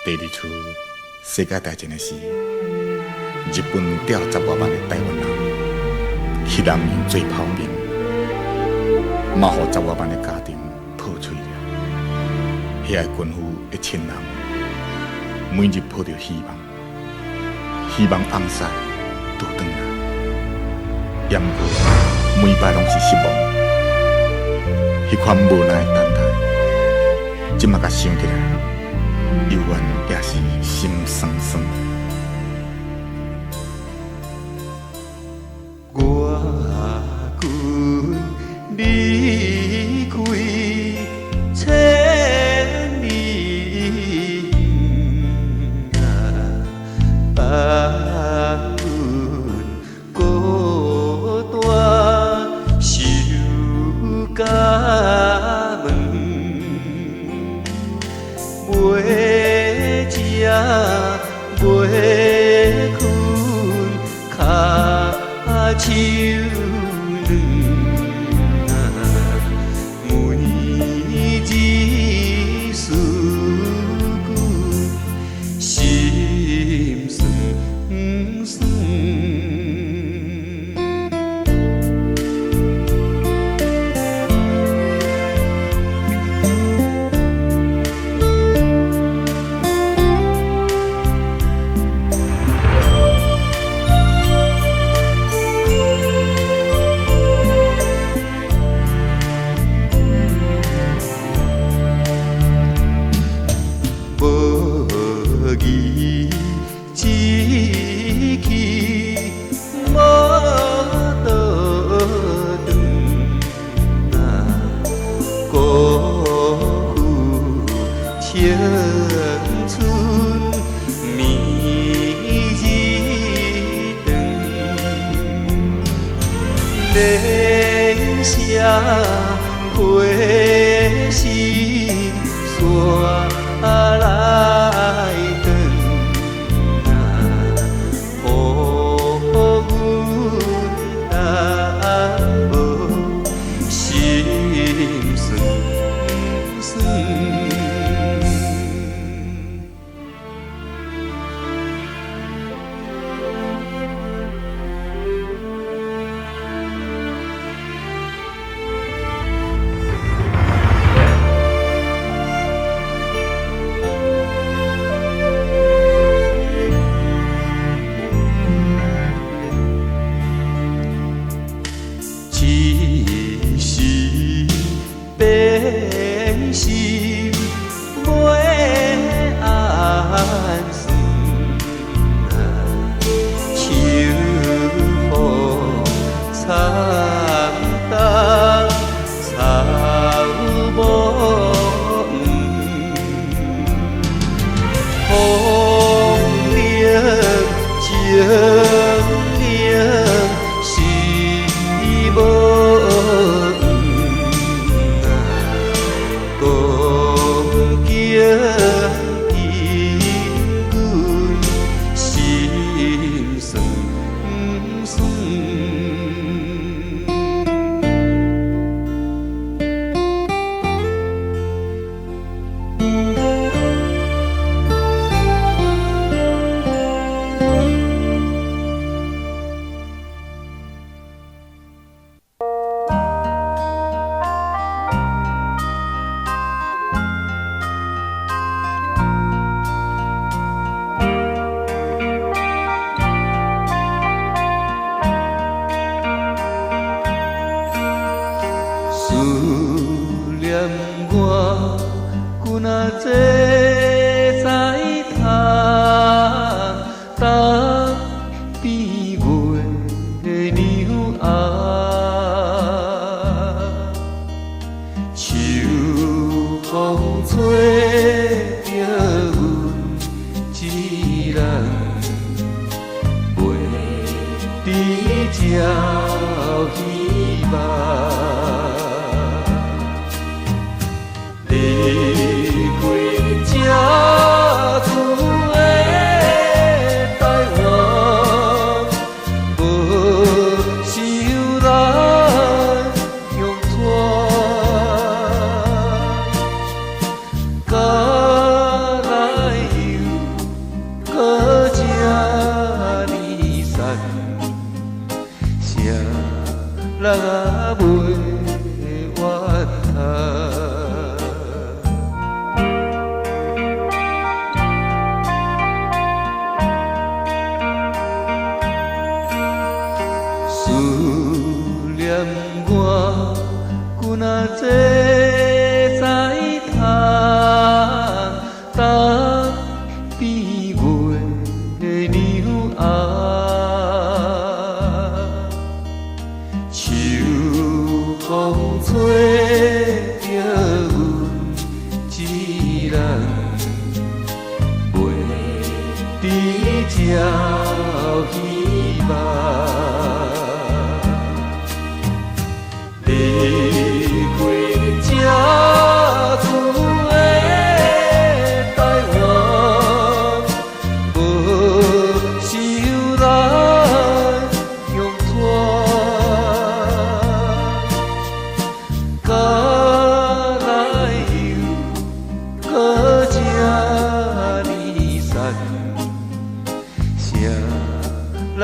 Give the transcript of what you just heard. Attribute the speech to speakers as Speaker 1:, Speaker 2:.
Speaker 1: 第二出世界大战的时，日本调10外万的台湾人去南面做炮兵，嘛互10外万的家庭破碎了。遐个军夫1000人，每日抱着希望，希望红晒倒转来，也毋过每摆拢是失望。迄款无奈的等待，即马甲想起来，犹原也是心酸酸。
Speaker 2: 我军离开千里远，北军孤单守家门，袂食袂困，脚手软，每日思君，心酸酸。无义志气无倒转，辜负青春明日长，连写花时山来转，予阮淡薄心酸酸。一时变心袂安顺，秋风惨淡草无黄，风铃情铃。无光景因阮心酸酸。思念我，阮啊坐在东边月娘啊，秋风吹着阮一人，袂伫朝希望。离开这厝的台湾，无想咱用船，甲来游人啊袂怨叹。思念我，阮啊坐在窗边月娘啊，秋风吹着阮一人袂伫朝希望。离开这久的台湾，无想来用带，甲来又搁这呢散，谁人啊？